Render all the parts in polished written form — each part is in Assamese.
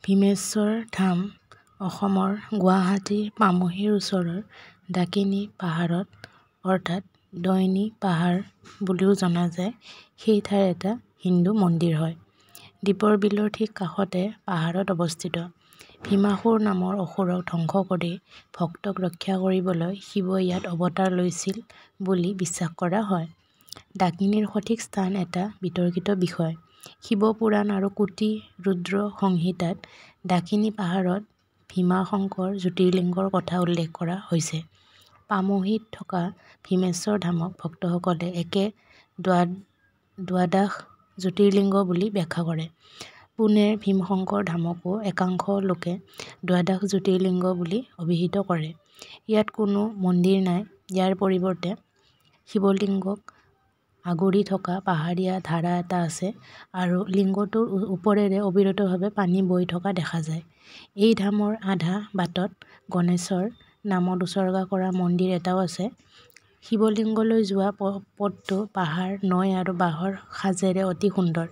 ভীমেশ্বৰ ধাম অসমৰ গুৱাহাটীৰ পামহিৰ ওচৰৰ ডাকিনী পাহাৰত অৰ্থাৎ দৈনী পাহাৰ বুলিও জনা যায় সেই ঠাইৰ এটা হিন্দু মন্দিৰ হয়। দীপৰ বিলৰ ঠিক কাষতে পাহাৰত অৱস্থিত। ভীমাসুৰ নামৰ অসুৰক ধ্বংস কৰি ভক্তক ৰক্ষা কৰিবলৈ শিৱই ইয়াত অৱতাৰ লৈছিল বুলি বিশ্বাস কৰা হয়। ডাকিনীৰ সঠিক স্থান এটা বিতৰ্কিত বিষয়। শিৱ পুৰাণ আৰু কোটি ৰুদ্ৰ সংহিতাত ডাকিনী পাহাৰত ভীমাশংকৰ জ্যোতিৰ্লিংগৰ কথা উল্লেখ কৰা হৈছে। পামহিত থকা ভীমেশ্বৰ ধামক ভক্তসকলে একে দ্বাদশ জ্যোতিৰ্লিংগ বুলি ব্যাখ্যা কৰে। পুনেৰ ভীমশংকৰ ধামকো একাংশ লোকে দ্বাদশ জ্যোতিৰ্লিংগ বুলি অভিহিত কৰে। ইয়াত কোনো মন্দিৰ নাই। ইয়াৰ পৰিৱৰ্তে শিৱলিংগক আগুৰি থকা পাহাৰীয়া ধাৰা এটা আছে আৰু লিংগটোৰ ওপৰেৰে অবিৰতভাৱে পানী বৈ থকা দেখা যায়। এই ধামৰ আধা বাটত গণেশৰ নামত উৎসৰ্গা কৰা মন্দিৰ এটাও আছে। শিৱলিংগলৈ যোৱা পথটো পাহাৰ, নৈ আৰু বাঁহৰ সাজেৰে অতি সুন্দৰ।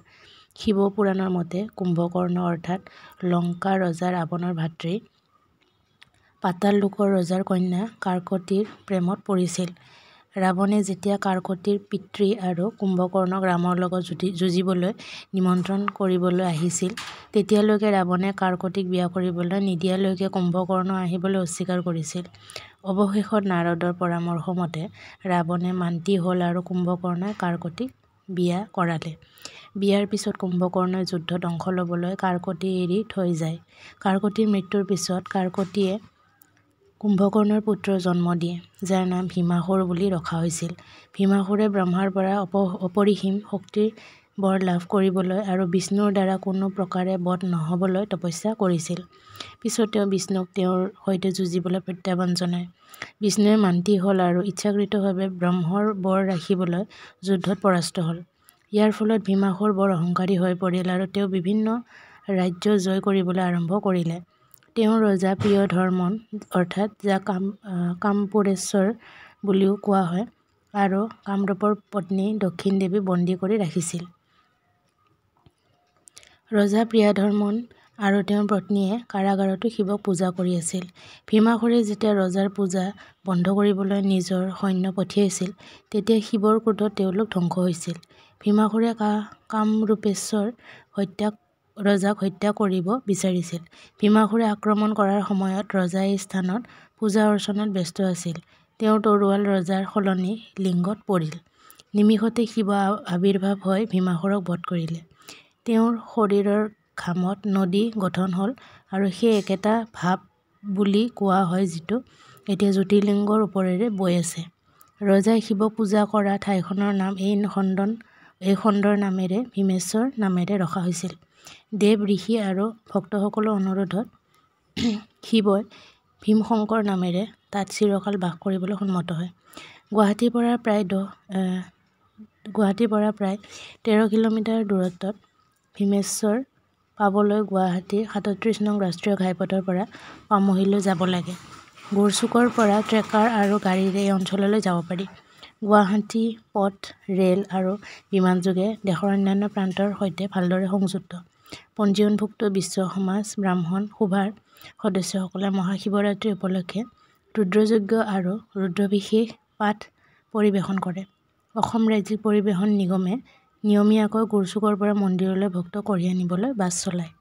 শিৱ পুৰাণৰ মতে কুম্ভকৰ্ণ অৰ্থাৎ লংকা ৰজা ৰাৱণৰ ভাতৃ, পাতাল লোকৰ ৰজাৰ কন্যা কাৰ্কতীৰ প্ৰেমত পৰিছিল। ৰাৱণে যেতিয়া কাৰ্কতীৰ পিতৃ আৰু কুম্ভকৰ্ণক ৰামৰ লগত যুঁজিবলৈ নিমন্ত্ৰণ কৰিবলৈ আহিছিল তেতিয়ালৈকে ৰাৱণে কাৰ্কতীক বিয়া কৰিবলৈ নিদিয়ালৈকে কুম্ভকৰ্ণ আহিবলৈ অস্বীকাৰ কৰিছিল। অৱশেষত নাৰদৰ পৰামৰ্শ মতে ৰাৱণে মান্তি হ'ল আৰু কুম্ভকৰ্ণই কাৰ্কতীক বিয়া কৰালে। বিয়াৰ পিছত কুম্ভকৰ্ণই যুদ্ধত অংশ ল'বলৈ কাৰ্কতী এৰি থৈ যায়। কাৰ্কতীৰ মৃত্যুৰ পিছত কাৰ্কতীয়ে কুম্ভকৰ্ণৰ পুত্ৰ জন্ম দিয়ে, যাৰ নাম ভীমাসুৰ বুলি ৰখা হৈছিল। ভীমাসুৰে ব্ৰহ্মাৰ পৰা অপৰিসীম শক্তিৰ বৰ লাভ কৰিবলৈ আৰু বিষ্ণুৰ দ্বাৰা কোনো প্ৰকাৰে বধ নহ'বলৈ তপস্যা কৰিছিল। পিছত তেওঁ বিষ্ণুক তেওঁৰ সৈতে যুঁজিবলৈ প্ৰত্যাহ্বান জনায়। বিষ্ণুৱে মান্তি হ'ল আৰু ইচ্ছাকৃতভাৱে ব্ৰহ্মৰ বৰ ৰাখিবলৈ যুদ্ধত পৰাস্ত হ'ল। ইয়াৰ ফলত ভীমাসুৰ বৰ অহংকাৰী হৈ পৰিল আৰু তেওঁ বিভিন্ন ৰাজ্য জয় কৰিবলৈ আৰম্ভ কৰিলে। তেওঁ ৰজা প্ৰিয়ধৰ্মন অৰ্থাৎ যাক কামপুৰেশ্বৰ বুলিও কোৱা হয় আৰু কামৰূপৰ পত্নী দক্ষিণ দেৱী বন্দী কৰি ৰাখিছিল। ৰজা প্ৰিয়ধৰ্মন আৰু তেওঁৰ পত্নীয়ে কাৰাগাৰতো শিৱক পূজা কৰি আছিল। ভীমাসুৰে যেতিয়া ৰজাৰ পূজা বন্ধ কৰিবলৈ নিজৰ সৈন্য পঠিয়াইছিল তেতিয়া শিৱৰ ক্ৰোধত তেওঁলোক ধ্বংস হৈছিল। ভীমাসুৰে কামৰূপেশ্বৰ ৰজাক হত্যা কৰিব বিচাৰিছিল। ভীমাসুৰে আক্ৰমণ কৰাৰ সময়ত ৰজা এই স্থানত পূজা অৰ্চনাত ব্যস্ত আছিল। তেওঁৰ তৰোৱাল ৰজাৰ সলনি লিংগত পৰিল। নিমিষতে শিৱ আৱিৰ্ভাৱ হৈ ভীমাসুৰক বধ কৰিলে। তেওঁৰ শৰীৰৰ ঘামত নদী গঠন হ'ল আৰু সেই একেটা ভাৱ বুলি কোৱা হয় যিটো এতিয়া জ্যোতিৰ্লিংগৰ ওপৰেৰে বৈ আছে। ৰজাই শিৱ পূজা কৰা ঠাইখনৰ নাম এই খণ্ডৰ নামেৰে ভীমেশ্বৰ নামেৰে ৰখা হৈছিল। দেৱ, ঋষি আৰু ভক্তসকলৰ অনুৰোধত শিৱই ভীমশংকৰ নামেৰে তাত চিৰকাল বাস কৰিবলৈ সন্মত হয়। গুৱাহাটীৰ পৰা প্ৰায় 13 কিলোমিটাৰ দূৰত্বত ভীমেশ্বৰ পাবলৈ গুৱাহাটীৰ 37 নং ৰাষ্ট্ৰীয় ঘাইপথৰ পৰা পামহিলৈ যাব লাগে। গোৰচুকৰ পৰা ট্ৰেকাৰ আৰু গাড়ীৰে এই অঞ্চললৈ যাব পাৰি। গুৱাহাটী পথ, ৰেল আৰু বিমানযোগে দেশৰ অন্যান্য প্ৰান্তৰ সৈতে ভালদৰে সংযুক্ত। পঞ্জীয়নভুক্ত বিশ্ব সমাজ ব্ৰাহ্মণ সভাৰ সদস্যসকলে মহাশিৱৰাত্ৰি উপলক্ষে ৰুদ্ৰযজ্ঞ আৰু ৰুদ্ৰাভিষেক পাঠ পৰিৱেশন কৰে। অসম ৰাজ্যিক পৰিবহণ নিগমে নিয়মীয়াকৈ গোৰচুকৰ পৰা মন্দিৰলৈ ভক্তক কঢ়িয়াই নিবলৈ বাছ চলায়।